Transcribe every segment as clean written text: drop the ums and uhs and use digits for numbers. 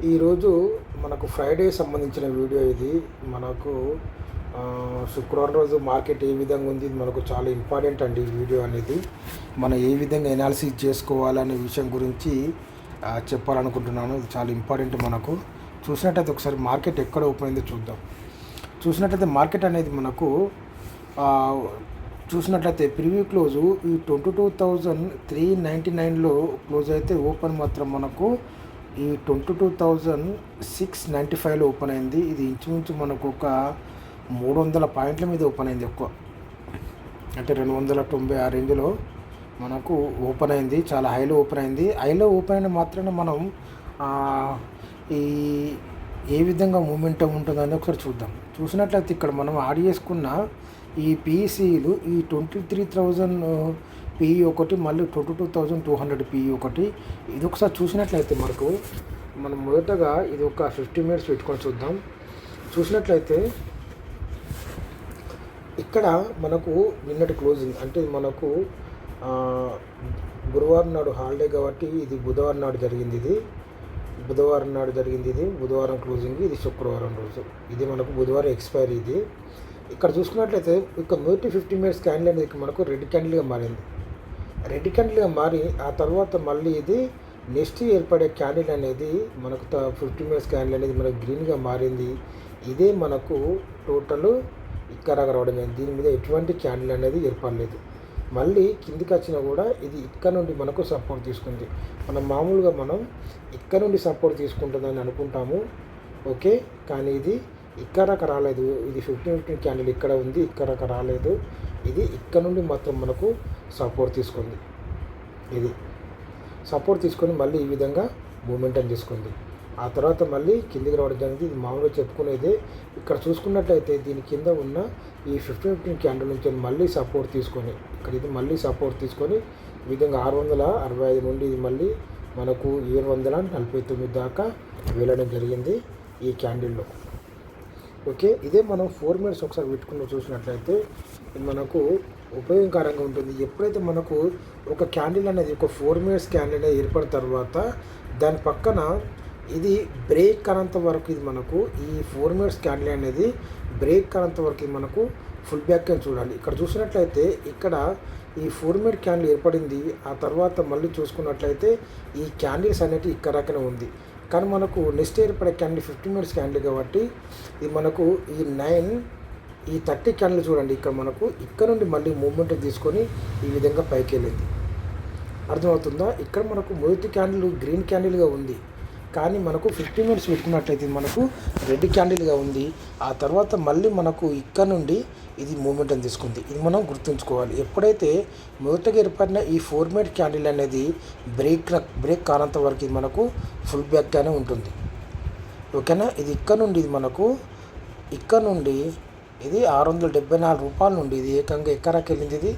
ఈరోజు మనకు ఫ్రైడే సంబంధించిన వీడియో ఇది. మనకు శుక్రవారం రోజు మార్కెట్ ఏ విధంగా ఉంది, ఇది మనకు చాలా ఇంపార్టెంట్ అండి. ఈ వీడియో అనేది మనం ఏ విధంగా ఎనాలిసిస్ చేసుకోవాలనే విషయం గురించి చెప్పాలనుకుంటున్నాను. ఇది చాలా ఇంపార్టెంట్. మనకు చూసినట్టయితే ఒకసారి మార్కెట్ ఎక్కడ ఓపెన్ అయిందో చూద్దాం. చూసినట్లయితే మార్కెట్ అనేది మనకు చూసినట్లయితే ప్రివ్యూ క్లోజు ఈ 22,399లో క్లోజ్ అయితే ఓపెన్ మాత్రం మనకు ఈ 22,695లో ఓపెన్ అయింది. ఇది ఇంచుమించు మనకు ఒక 300 పాయింట్ల మీద ఓపెన్ అయింది. ఎక్కువ అంటే 290 ఆ రేంజ్లో మనకు ఓపెన్ అయింది. చాలా హైలో ఓపెన్ అయింది. హైలో ఓపెన్ అయిన మాత్రాన మనం ఈ ఏ విధంగా మూమెంటం ఉంటుందని ఒకసారి చూద్దాం. చూసినట్లయితే ఇక్కడ మనం యాడ్ చేసుకున్న ఈ పీఈసీలు ఈ 23,000 పీఈ ఒకటి, మళ్ళీ 22,200 పీఈ ఒకటి. ఇది ఒకసారి చూసినట్లయితే మనం మొదటగా ఇది ఒక 50 మినిట్స్ పెట్టుకొని చూద్దాం. చూసినట్లయితే ఇక్కడ మనకు నిన్నటి క్లోజింగ్ అంటే మనకు గురువారం నాడు హాలిడే కాబట్టి ఇది బుధవారం నాడు జరిగింది. ఇది బుధవారం క్లోజింగ్, ఇది శుక్రవారం రోజు, ఇది మనకు బుధవారం ఎక్స్పైరీ. ఇది ఇక్కడ చూసుకున్నట్లయితే ఇక మొదటి 50 మినిట్స్ క్యాండిల్ అనేది మనకు రెడ్ క్యాండిల్గా మారింది. రెడ్ క్యాండిల్గా మారి ఆ తర్వాత మళ్ళీ ఇది నెక్స్ట్ ఏర్పడే క్యాండిల్ అనేది మనకు 50 మినిట్స్ క్యాండిల్ అనేది మనకు గ్రీన్గా మారింది. ఇదే మనకు టోటల్ ఇక్కడ రావడం. దీని మీద ఎటువంటి క్యాండిల్ అనేది ఏర్పడలేదు. మళ్ళీ కిందికి వచ్చినా కూడా ఇది ఇక్కడ నుండి మనకు సపోర్ట్ తీసుకుంది. మామూలుగా మనం ఇక్కడ నుండి సపోర్ట్ తీసుకుంటుందని అనుకుంటాము, ఓకే. కానీ ఇది ఇక్కడ రాలేదు. ఇది 50 క్యాండిల్ ఇక్కడ ఉంది, ఇక్కడ రాలేదు. ఇది ఇక్కడ నుండి మాత్రం మనకు సపోర్ట్ తీసుకుంది. ఇది సపోర్ట్ తీసుకొని మళ్ళీ ఈ విధంగా మూమెంటం తీసుకుంది. ఆ తర్వాత మళ్ళీ కిందికి రావడం జరిగింది. ఇది మామూలుగా చెప్పుకునేదే. ఇక్కడ చూసుకున్నట్లయితే దీని కింద ఉన్న ఈ 50 క్యాండిల్ నుంచి మళ్ళీ సపోర్ట్ తీసుకొని ఇక్కడ ఇది మళ్ళీ సపోర్ట్ తీసుకొని ఈ విధంగా 665 నుండి ఇది మళ్ళీ మనకు 749 దాకా వెళ్ళడం జరిగింది ఈ క్యాండిల్లో, ఓకే. ఇదే మనం 4 మినిట్స్ ఒకసారి పెట్టుకుని చూసినట్లయితే ఇది మనకు ఉపయోగకరంగా ఉంటుంది. ఎప్పుడైతే మనకు ఒక క్యాండిల్ అనేది ఒక 4 మినిట్స్ క్యాండిల్ అనేది ఏర్పడిన తర్వాత దాని పక్కన ఇది బ్రేక్ కానంత వరకు ఇది మనకు ఈ 4 మినిట్స్ క్యాండిల్ అనేది బ్రేక్ కానంత వరకు ఇది మనకు ఫుల్ బ్యాక్ అని చూడాలి. ఇక్కడ చూసినట్లయితే ఇక్కడ ఈ 4 మినిట్ క్యాండిల్ ఏర్పడింది. ఆ తర్వాత మళ్ళీ చూసుకున్నట్లయితే ఈ క్యాండిల్స్ అనేవి ఇక్కడ రకనే ఉంది. కానీ మనకు నెక్స్ట్ ఏర్పడే క్యాండిల్ 50 మినిట్స్ క్యాండిల్ కాబట్టి ఇది మనకు ఈ 30 క్యాండిల్ చూడండి. ఇక్కడ మనకు ఇక్కడ నుండి మళ్ళీ మూమెంట్ తీసుకొని ఈ విధంగా పైకి వెళ్ళింది. అర్థమవుతుందా? ఇక్కడ మనకు మొదటి క్యాండిల్ గ్రీన్ క్యాండిల్గా ఉంది, కానీ మనకు 50 మినిట్స్ పెట్టుకున్నట్లయితే మనకు రెడ్ క్యాండిల్గా ఉంది. ఆ తర్వాత మళ్ళీ మనకు ఇక్కడ నుండి ఇది మూమెంటం తీసుకుంది. ఇది మనం గుర్తుంచుకోవాలి. ఎప్పుడైతే మొదటగా ఏర్పడిన ఈ 4 మినిట్ క్యాండిల్ అనేది బ్రేక్ కానంత వరకు ఇది మనకు ఫుల్ బ్యాక్గానే ఉంటుంది, ఓకేనా. ఇది ఇక్కడ నుండి ఇది 674 రూపాయల నుండి ఇది ఏకంగా ఎక్కడికి వెళ్ళింది. ఇది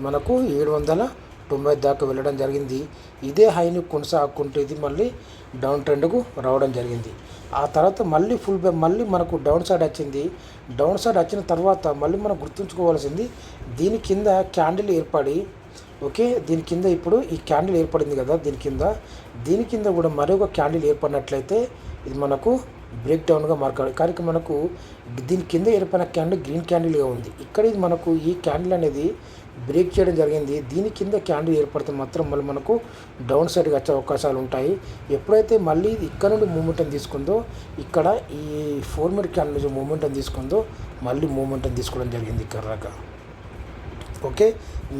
మనకు 790 దాకా వెళ్ళడం జరిగింది. ఇదే హైని కొనసాగుకుంటే ఇది మళ్ళీ డౌన్ ట్రెండ్కు రావడం జరిగింది. ఆ తర్వాత మళ్ళీ మళ్ళీ మనకు డౌన్ సైడ్ వచ్చింది. డౌన్ సైడ్ వచ్చిన తర్వాత మళ్ళీ మనం గుర్తుంచుకోవాల్సింది దీని కింద క్యాండిల్ ఏర్పడి, ఓకే. దీని కింద ఇప్పుడు ఈ క్యాండిల్ ఏర్పడింది కదా, దీని కింద కూడా మరొక క్యాండిల్ ఏర్పడినట్లయితే ఇది మనకు బ్రేక్ డౌన్గా మార్కాలి. కానీ మనకు దీని కింద ఏర్పడిన క్యాండిల్ గ్రీన్ క్యాండిల్గా ఉంది. ఇక్కడ ఇది మనకు ఈ క్యాండిల్ అనేది బ్రేక్ చేయడం జరిగింది. దీని కింద క్యాండిల్ ఏర్పడితే మాత్రం మళ్ళీ మనకు డౌన్ సైడ్గా వచ్చే అవకాశాలు ఉంటాయి. ఎప్పుడైతే మళ్ళీ ఇక్కడ నుండి మూమెంటం తీసుకుందో, ఇక్కడ ఈ 4 మినిట్ క్యాండిల్ నుంచి మూమెంటం తీసుకుందో మళ్ళీ మూమెంటం తీసుకోవడం జరిగింది ఇక్కడ దాకా, ఓకే.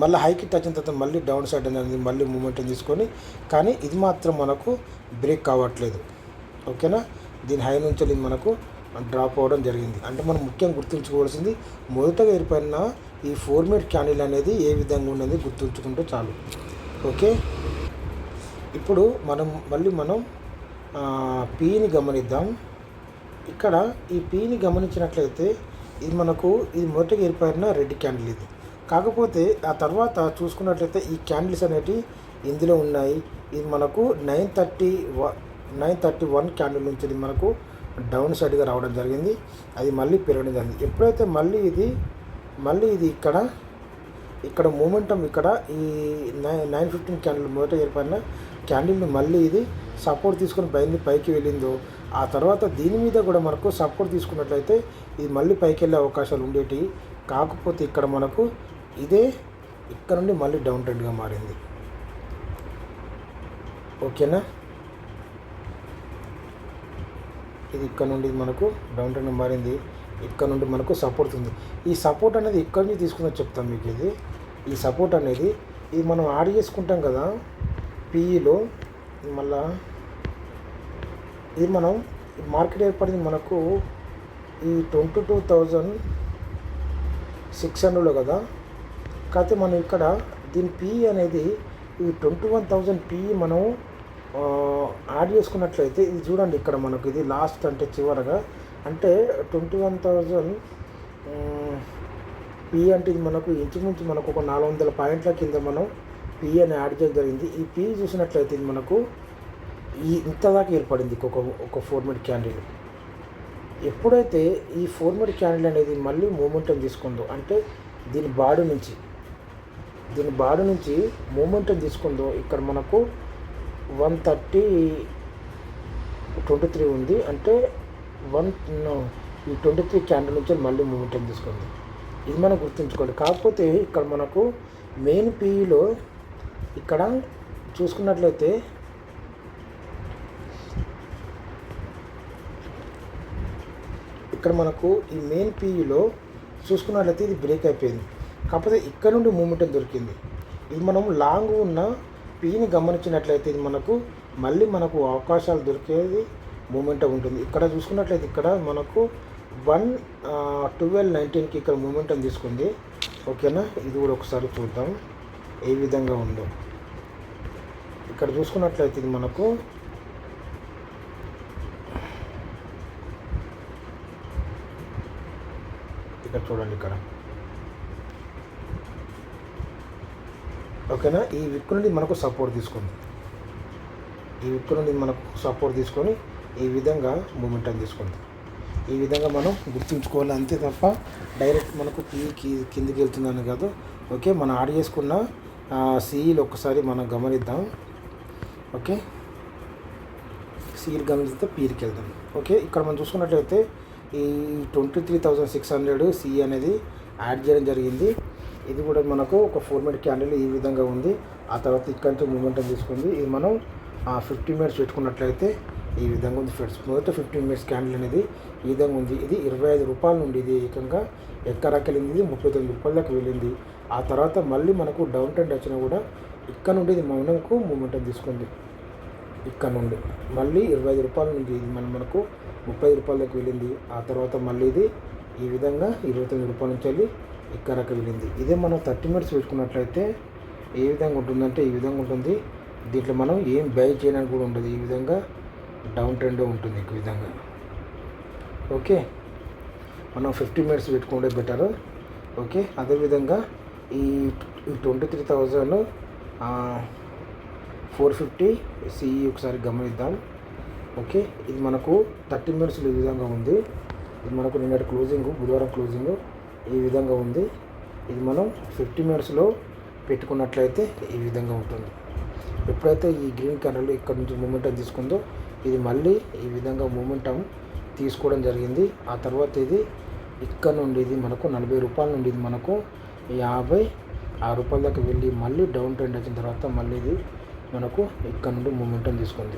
మళ్ళీ హైకి టచ్ అయిన తర్వాత మళ్ళీ డౌన్ సైడ్ అనేది మళ్ళీ మూమెంటం తీసుకొని, కానీ ఇది మాత్రం మనకు బ్రేక్ కావట్లేదు, ఓకేనా. దీని హై నుంచి మనకు డ్రాప్ అవ్వడం జరిగింది. అంటే మనం ముఖ్యంగా గుర్తుంచుకోవాల్సింది మొదటగా ఏర్పడిన ఈ 4 మినిట్ క్యాండిల్ అనేది ఏ విధంగా ఉన్నది గుర్తుంచుకుంటే చాలు, ఓకే. ఇప్పుడు మనం పీని గమనిద్దాం. ఇక్కడ ఈ పీని గమనించినట్లయితే ఇది మొదటగా ఏర్పడిన రెడ్ క్యాండిల్ ఇది. కాకపోతే ఆ తర్వాత చూసుకున్నట్లయితే ఈ క్యాండిల్స్ అనేటివి ఇందులో ఉన్నాయి. ఇది మనకు 931 క్యాండిల్ నుంచి ఇది మనకు డౌన్ సైడ్గా రావడం జరిగింది. అది మళ్ళీ పెరగడం జరిగింది. ఎప్పుడైతే మళ్ళీ ఇది ఇక్కడ మూమెంటం ఇక్కడ ఈ 915 క్యాండిల్ మొదట ఏర్పడిన క్యాండిల్ని మళ్ళీ ఇది సపోర్ట్ తీసుకొని పైకి వెళ్ళిందో ఆ తర్వాత దీని మీద కూడా మనకు సపోర్ట్ తీసుకున్నట్లయితే ఇది మళ్ళీ పైకి వెళ్ళే అవకాశాలు ఉండేవి. కాకపోతే ఇక్కడ మనకు ఇదే ఇక్కడ నుండి మళ్ళీ డౌన్ ట్రెండ్గా మారింది. ఓకేనా, ఇది ఇక్కడ నుండి మనకు డౌన్ ట్రెండ్ మారింది. ఇక్కడ నుండి మనకు సపోర్ట్ ఉంది. ఈ సపోర్ట్ అనేది ఇక్కడ నుంచి తీసుకుందని చెప్తాను మీకు. ఈ సపోర్ట్ అనేది ఇది మనం యాడ్ చేసుకుంటాం కదా పీఈలో. మళ్ళా ఇది మనం మార్కెట్ ఏర్పడింది మనకు ఈ 22,600లో కదా. కాకపోతే మనం ఇక్కడ దీని పీఈ అనేది ఈ 21,000 పీఈ మనం యాడ్ చేసుకున్నట్లయితే ఇది చూడండి, ఇక్కడ మనకు ఇది లాస్ట్ అంటే చివరగా అంటే 21,000 పీ అంటే ఇది మనకు ఇంచుమించు మనకు ఒక 400 పాయింట్ల కింద మనం పీ అని యాడ్ చేయడం జరిగింది. ఈ పీ చూసినట్లయితే ఇది మనకు ఈ ఇంత దాకా ఏర్పడింది ఒక 4 మినిట్ క్యాండిల్. ఎప్పుడైతే ఈ 4 మినిట్ క్యాండిల్ అనేది మళ్ళీ మూమెంటం తీసుకుందో అంటే దీని బాడీ నుంచి మూమెంటం తీసుకుందో ఇక్కడ మనకు 130.23 ఉంది. అంటే ఈ 23 క్యాండిల్ నుంచి మళ్ళీ మూమెంటం తీసుకుంది. ఇది మనం గుర్తుంచుకోండి. కాకపోతే ఇక్కడ మనకు మెయిన్ పీఈలో ఇక్కడ చూసుకున్నట్లయితే ఇక్కడ మనకు ఈ మెయిన్ పీఈలో చూసుకున్నట్లయితే ఇది బ్రేక్ అయిపోయింది. కాకపోతే ఇక్కడ నుండి మూమెంటం దొరికింది. ఇది మనం లాంగ్ ఉన్న పీని గమనించినట్లయితే ఇది మనకు మళ్ళీ మనకు అవకాశాలు దొరికేది మూమెంటం ఉంటుంది. ఇక్కడ చూసుకున్నట్లయితే ఇక్కడ మనకు 112.19కి ఇక్కడ మూమెంటం తీసుకుంది. ఓకేనా, ఇది కూడా ఒకసారి చూద్దాం ఏ విధంగా ఉందో. ఇక్కడ చూసుకున్నట్లయితే ఇది మనకు ఇక్కడ చూడండి ఇక్కడ. ఓకేనా, ఈ విక్ నుండి మనకు సపోర్ట్ తీసుకుంది. ఈ విక్ నుండి మనకు సపోర్ట్ తీసుకొని ఈ విధంగా మూమెంటం తీసుకుంది. ఈ విధంగా మనం గుర్తుంచుకోవాలి అంతే తప్ప డైరెక్ట్ మనకు పీకి కిందికి వెళ్తుందని కాదు. ఓకే, మనం యాడ్ చేసుకున్న సీఈలు ఒక్కసారి మనం గమనిద్దాం. ఓకే, సీఈలు గమనిస్తే పీకి వెళ్దాం. ఓకే, ఇక్కడ మనం చూసుకున్నట్లయితే ఈ 23,600 సీఈ అనేది యాడ్ చేయడం జరిగింది. ఇది కూడా మనకు ఒక 4 మినిట్ క్యాండిల్ ఈ విధంగా ఉంది. ఆ తర్వాత ఇక్కడ నుంచి మూమెంటం తీసుకుంది. ఇది మనం 15 మినిట్స్ పెట్టుకున్నట్లయితే ఈ విధంగా ఉంది ఫ్రెండ్స్. మొదట 15 మినిట్స్ క్యాండిల్ అనేది ఈ విధంగా ఉంది. ఇది 25 రూపాయల నుండి ఇది ఏకంగా ఎక్కరాకెళ్ళింది 39 రూపాయల దాకా వెళ్ళింది. ఆ తర్వాత మళ్ళీ మనకు డౌన్ ట్రెండ్ వచ్చినా కూడా ఇక్కడ నుండి ఇది మౌనంకు మూమెంటం తీసుకుంది. ఇక్కడ నుండి మళ్ళీ 25 రూపాయల నుండి ఇది మనకు 30 రూపాయల దాకా వెళ్ళింది. ఆ తర్వాత మళ్ళీ ఇది ఈ విధంగా 29 రూపాయల నుంచి వెళ్ళి ఇక్కడకి వెళ్ళింది. ఇదే మనం 30 మినిట్స్ పెట్టుకున్నట్లయితే ఏ విధంగా ఉంటుందంటే ఈ విధంగా ఉంటుంది. దీంట్లో మనం ఏం బై చేయడానికి కూడా ఉండదు. ఈ విధంగా డౌన్ ట్రెండ్ ఉంటుంది ఈ విధంగా. ఓకే, మనం 15 మినిట్స్ పెట్టుకుంటే బెటర్. ఓకే, అదేవిధంగా ఈ 23,450 సిఈ ఒకసారి గమనిద్దాం. ఓకే, ఇది మనకు 30 మినిట్స్ ఈ విధంగా ఉంది. ఇది మనకు నిన్నటి క్లోజింగ్, బుధవారం క్లోజింగ్ ఈ విధంగా ఉంది. ఇది మనం 50 మినిట్స్లో పెట్టుకున్నట్లయితే ఈ విధంగా ఉంటుంది. ఎప్పుడైతే ఈ గ్రీన్ కలర్లో ఇక్కడ నుంచి మూమెంటం తీసుకుందో ఇది మళ్ళీ ఈ విధంగా మూమెంటం తీసుకోవడం జరిగింది. ఆ తర్వాత ఇది ఇక్కడ నుండి ఇది మనకు 40 రూపాయల నుండి ఇది మనకు 56 రూపాయల దాకా వెళ్ళి మళ్ళీ డౌన్ ట్రెండ్ వచ్చిన తర్వాత మళ్ళీ ఇది మనకు ఇక్కడ నుండి మూమెంటం తీసుకుంది.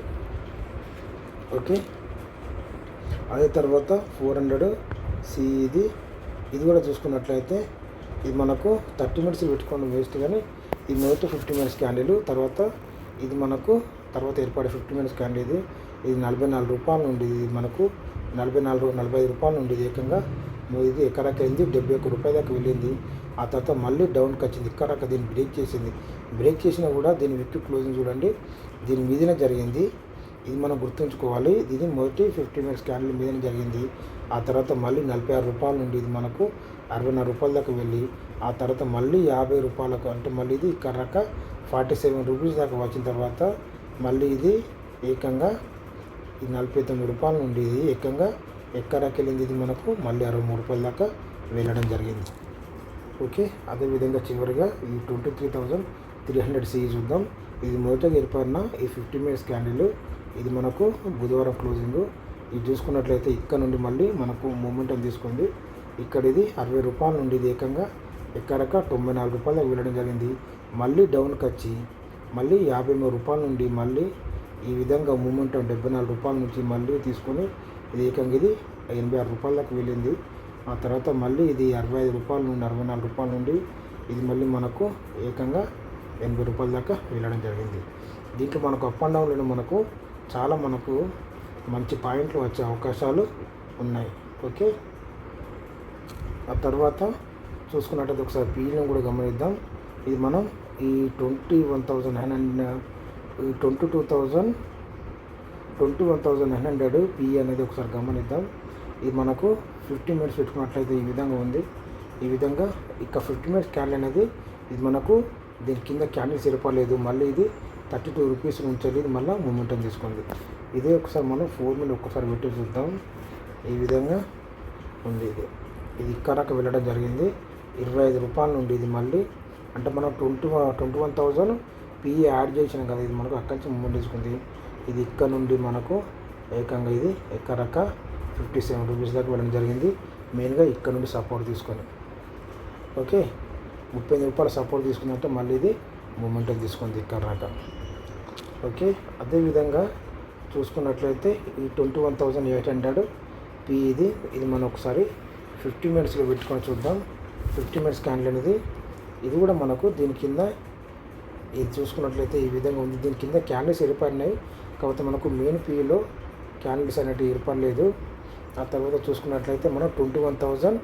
ఓకే, అదే తర్వాత 400 సి ఇది కూడా చూసుకున్నట్లయితే ఇది మనకు 30 మినిట్స్ పెట్టుకోవడం వేస్ట్. కానీ ఇది మొదటి 50 మినిట్స్ క్యాండిల్, తర్వాత ఇది మనకు తర్వాత ఏర్పడే 50 మినిట్స్ క్యాండిల్. ఇది 44 రూపాయల నుండి ఇది మనకు 45 రూపాయల నుండి ఇది ఏకంగా ఇది ఎక్కడికి వెళ్ళింది 71 రూపాయల దాకా వెళ్ళింది. ఆ తర్వాత మళ్ళీ డౌన్కి వచ్చింది. ఇక్కడ దీన్ని బ్రేక్ చేసింది. బ్రేక్ చేసినా కూడా దీని విక్ క్లోజింగ్ చూడండి దీని మీదనే జరిగింది. ఇది మనం గుర్తుంచుకోవాలి. ఇది మొదటి 50 మినిట్స్ క్యాండిల్ మీదనే జరిగింది. ఆ తర్వాత మళ్ళీ 46 రూపాయల నుండి ఇది మనకు 64 రూపాయల దాకా వెళ్ళి ఆ తర్వాత మళ్ళీ 50 రూపాయలకు అంటే మళ్ళీ ఇది ఇక్కడ 47 రూపీస్ దాకా వచ్చిన తర్వాత మళ్ళీ ఇది ఏకంగా ఈ 49 రూపాయల నుండి ఇది ఏకంగా ఎక్కడికి వెళ్ళింది ఇది మనకు మళ్ళీ 63 రూపాయల దాకా వెళ్ళడం జరిగింది. ఓకే, అదేవిధంగా చివరిగా ఈ 23,300 సిఈ చూద్దాం. ఇది మొదటగా ఏర్పడిన ఈ 50 మినిట్స్ క్యాండిల్ ఇది మనకు బుధవారం క్లోజింగ్. ఇది చూసుకున్నట్లయితే ఇక్కడ నుండి మళ్ళీ మనకు మూమెంటం తీసుకుంది. ఇక్కడ ఇది 60 రూపాయల నుండి ఇది ఏకంగా ఎక్కడక 94 రూపాయల దాకా వెళ్ళడం జరిగింది. మళ్ళీ డౌన్కి వచ్చి మళ్ళీ 53 రూపాయల నుండి మళ్ళీ ఈ విధంగా మూమెంటం 74 రూపాయల నుంచి మళ్ళీ తీసుకొని ఇది ఏకంగా ఇది 86 రూపాయల దాకా వెళ్ళింది. ఆ తర్వాత మళ్ళీ ఇది 65 రూపాయల నుండి 64 రూపాయల నుండి ఇది మళ్ళీ మనకు ఏకంగా 80 రూపాయల దాకా వెళ్ళడం జరిగింది. దీంట్లో మనకు అప్ అండ్ డౌన్లో మనకు చాలా మనకు మంచి పాయింట్లు వచ్చే అవకాశాలు ఉన్నాయి. ఓకే, ఆ తర్వాత చూసుకున్నట్టయితే ఒకసారి పీఈని కూడా గమనిద్దాం. ఇది మనం ఈ 21,900 పీఈ అనేది ఒకసారి గమనిద్దాం. ఇది మనకు 50 మినిట్స్ పెట్టుకున్నట్లయితే ఈ విధంగా ఉంది. ఈ విధంగా ఇక్కడ 50 మినిట్స్ క్యాండిల్ అనేది ఇది మనకు దీని కింద క్యాండిల్స్ ఏర్పడలేదు. మళ్ళీ ఇది 32 రూపీస్ ఉంచాలి. ఇది మళ్ళీ మూమెంటం తీసుకుంది. ఇదే ఒకసారి మనం 4 మినిట్ ఒక్కసారి పెట్టి చూద్దాం. ఈ విధంగా ఉంది. ఇది ఇక్కడకు వెళ్ళడం జరిగింది. 25 రూపాయల నుండి ఇది మళ్ళీ అంటే మనం 21,000 పీఈ యాడ్ చేసినాం కదా, ఇది మనకు అక్కడి నుంచి మూమెంట్ తీసుకుంది. ఇది ఇక్కడ నుండి మనకు ఏకంగా ఇది ఎక్కడక 57 రూపీస్ దాకా వెళ్ళడం జరిగింది. మెయిన్గా ఇక్కడ నుండి సపోర్ట్ తీసుకొని ఓకే 35 రూపాయల సపోర్ట్ తీసుకున్నట్టే మళ్ళీ ఇది మూమెంటం తీసుకుంది ఇక్కడ రాక. ఓకే, అదేవిధంగా చూసుకున్నట్లయితే ఈ 21,800 పీ ఇది మనం ఒకసారి 50 మినిట్స్లో పెట్టుకొని చూద్దాం. 50 మినిట్స్ క్యాండిల్ అనేది ఇది కూడా మనకు దీని కింద ఇది చూసుకున్నట్లయితే ఈ విధంగా ఉంది. దీని కింద క్యాండిల్స్ ఏర్పడినాయి, కాకపోతే మనకు మెయిన్ పీలో క్యాండిల్స్ అనేవి ఏర్పడలేదు. ఆ తర్వాత చూసుకున్నట్లయితే మనం 21,000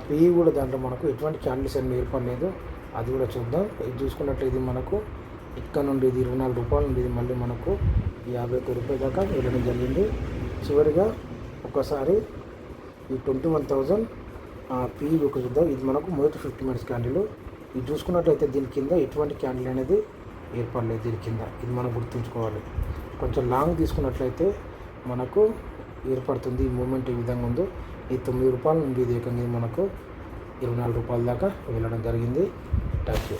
పీఈ కూడా దాంట్లో మనకు ఎటువంటి క్యాండిల్స్ అనేవి ఏర్పడలేదు. అది కూడా చూద్దాం. ఇది చూసుకున్నట్లయితే మనకు ఇక్కడ నుండి ఇది 24 రూపాయల నుండి ఇది మళ్ళీ మనకు 51 రూపాయల దాకా వెళ్ళడం జరిగింది. చివరిగా ఒకసారి ఈ 21,000 పీఈ ఒక చూద్దాం. ఇది మనకు మొదటి 50 మినిట్స్ క్యాండిల్. ఇది చూసుకున్నట్లయితే దీని కింద ఎటువంటి క్యాండిల్ అనేది ఏర్పడలేదు. దీని కింద ఇది మనం గుర్తుంచుకోవాలి. కొంచెం లాంగ్ తీసుకున్నట్లయితే మనకు ఏర్పడుతుంది. ఈ మూమెంట్ ఈ విధంగా ఉందో ఈ 9 రూపాయల నుండి ఇది ఏకంగా మనకు 24 రూపాయల దాకా వెళ్ళడం జరిగింది. Thank you.